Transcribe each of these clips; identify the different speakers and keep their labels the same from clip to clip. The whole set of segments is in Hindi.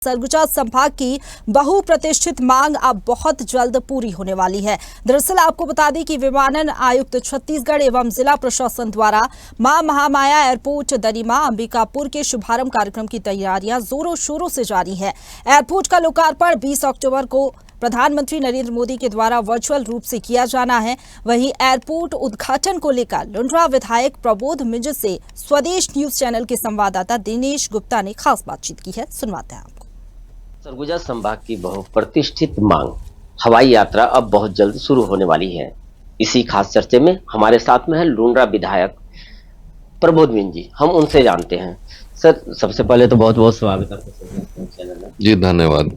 Speaker 1: सरगुजा संभाग की बहुप्रतिष्ठित मांग अब बहुत जल्द पूरी होने वाली है। दरअसल आपको बता दें कि विमानन आयुक्त छत्तीसगढ़ एवं जिला प्रशासन द्वारा मां महामाया एयरपोर्ट दरिमा अंबिकापुर के शुभारंभ कार्यक्रम की तैयारियां जोरों शोरों से जारी है। एयरपोर्ट का लोकार्पण 20 अक्टूबर को प्रधानमंत्री नरेंद्र मोदी के द्वारा वर्चुअल रूप से किया जाना है। वहीं एयरपोर्ट उद्घाटन को लेकर लुंड्रा विधायक प्रबोध मिंज से स्वदेश न्यूज चैनल के संवाददाता दिनेश गुप्ता ने खास बातचीत की है। सुनवाते हैं आपको।
Speaker 2: सरगुजा संभाग की बहुप्रतिष्ठित मांग हवाई यात्रा अब बहुत जल्द शुरू होने वाली है। इसी खास चर्चे में हमारे साथ में है लुंड्रा विधायक प्रबोध मिंज जी। हम उनसे जानते हैं। सर, सबसे पहले तो बहुत बहुत स्वागत है चैनल में।
Speaker 3: जी धन्यवाद।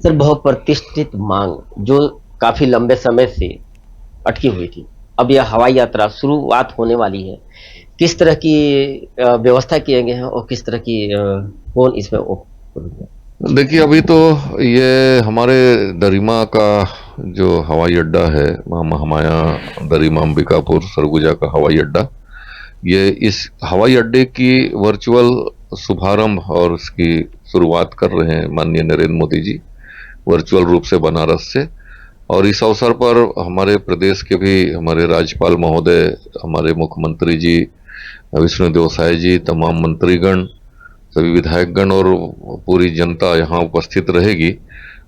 Speaker 2: सर, बहुप्रतिष्ठित मांग जो काफी लंबे समय से अटकी हुई थी, अब यह हवाई यात्रा शुरुआत होने वाली है। किस तरह की व्यवस्था किए गए हैं और किस तरह की कौन इसमें
Speaker 3: देखिए, अभी तो ये हमारे दरिमा का जो हवाई अड्डा है, महामाया दरिमा अंबिकापुर सरगुजा का हवाई अड्डा, ये इस हवाई अड्डे की वर्चुअल शुभारंभ और इसकी शुरुआत कर रहे हैं माननीय नरेंद्र मोदी जी वर्चुअल रूप से बनारस से। और इस अवसर पर हमारे प्रदेश के भी हमारे राज्यपाल महोदय, हमारे मुख्यमंत्री जी विष्णुदेव साय जी, तमाम मंत्रीगण, सभी विधायकगण और पूरी जनता यहाँ उपस्थित रहेगी।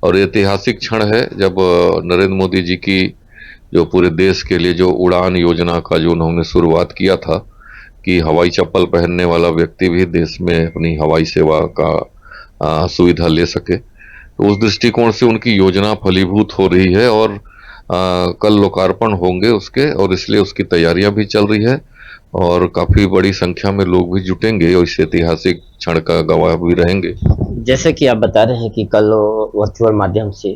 Speaker 3: और ऐतिहासिक क्षण है जब नरेंद्र मोदी जी की जो पूरे देश के लिए जो उड़ान योजना का जो उन्होंने शुरुआत किया था कि हवाई चप्पल पहनने वाला व्यक्ति भी देश में अपनी हवाई सेवा का सुविधा ले सके, तो उस दृष्टिकोण से उनकी योजना फलीभूत हो रही है और कल लोकार्पण होंगे उसके, और इसलिए उसकी तैयारियां भी चल रही है और काफी बड़ी संख्या में लोग भी जुटेंगे और इस ऐतिहासिक क्षण का गवाह भी रहेंगे।
Speaker 2: जैसे कि आप बता रहे हैं कि कल वर्चुअल माध्यम से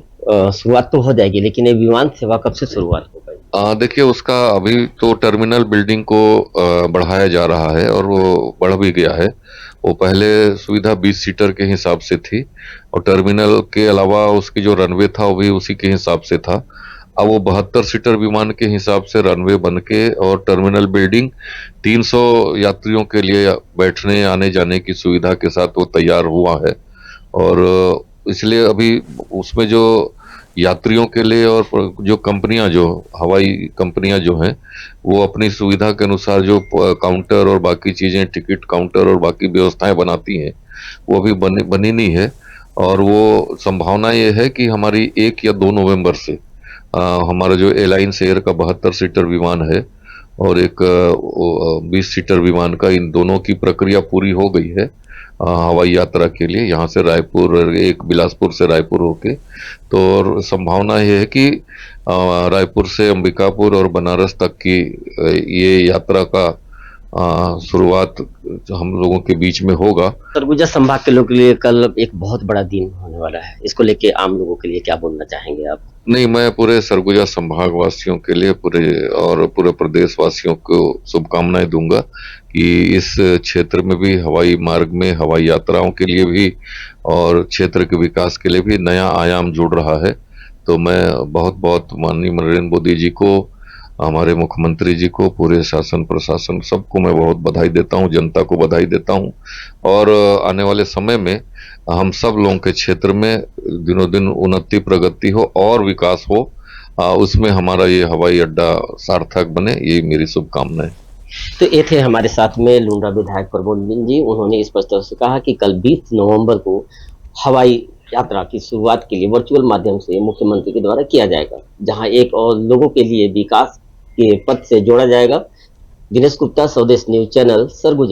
Speaker 2: शुरुआत तो हो जाएगी, लेकिन ये विमान सेवा कब से शुरुआत हो पाएगी?
Speaker 3: देखिए, उसका अभी तो टर्मिनल बिल्डिंग को बढ़ाया जा रहा है और वो बढ़ भी गया है। वो पहले सुविधा 20 सीटर के हिसाब से थी और टर्मिनल के अलावा उसकी जो रनवे था वो भी उसी के हिसाब से था। अब वो 72 सीटर विमान के हिसाब से रनवे बन के और टर्मिनल बिल्डिंग 300 यात्रियों के लिए बैठने आने जाने की सुविधा के साथ वो तैयार हुआ है। और इसलिए अभी उसमें जो यात्रियों के लिए और जो कंपनियां, जो हवाई कंपनियां जो हैं, वो अपनी सुविधा के अनुसार जो काउंटर और बाकी चीजें, टिकट काउंटर और बाकी व्यवस्थाएं बनाती हैं, वो अभी बनी नहीं है। और वो संभावना ये है कि हमारी 1 या 2 नवंबर से हमारा जो एलायंस एयर का 72 सीटर विमान है और एक 20 सीटर विमान का, इन दोनों की प्रक्रिया पूरी हो गई है हवाई यात्रा के लिए, यहाँ से रायपुर, एक बिलासपुर से रायपुर होके। तो संभावना ये है कि रायपुर से अंबिकापुर और बनारस तक की ये यात्रा का शुरुआत हम लोगों के बीच में होगा।
Speaker 2: सरगुजा संभाग के लोगों के लिए कल एक बहुत बड़ा दिन होने वाला है, इसको लेके आम लोगों के लिए क्या बोलना चाहेंगे आप?
Speaker 3: नहीं, मैं पूरे सरगुजा संभाग वासियों के लिए पूरे प्रदेश वासियों को शुभकामनाएं दूंगा कि इस क्षेत्र में भी हवाई मार्ग में हवाई यात्राओं के लिए भी और क्षेत्र के विकास के लिए भी नया आयाम जुड़ रहा है। तो मैं बहुत बहुत माननीय नरेंद्र मोदी जी को, हमारे मुख्यमंत्री जी को, पूरे शासन प्रशासन सबको मैं बहुत बधाई देता हूं, जनता को बधाई देता हूं। और आने वाले समय में हम सब लोगों के क्षेत्र में दिनों दिन उन्नति प्रगति हो और विकास हो, उसमें हमारा ये हवाई अड्डा सार्थक बने, यही मेरी शुभकामनाएं।
Speaker 2: तो ये थे हमारे साथ में लुंड्रा विधायक प्रबोध मिंज जी। उन्होंने स्पष्ट तौर से कहा कि कल 20 नवंबर को हवाई यात्रा की शुरुआत के लिए वर्चुअल माध्यम से मुख्यमंत्री के द्वारा किया जाएगा, जहां एक और लोगों के लिए विकास के पथ से जोड़ा जाएगा। दिनेश गुप्ता, स्वदेश न्यूज चैनल, सरगुजा।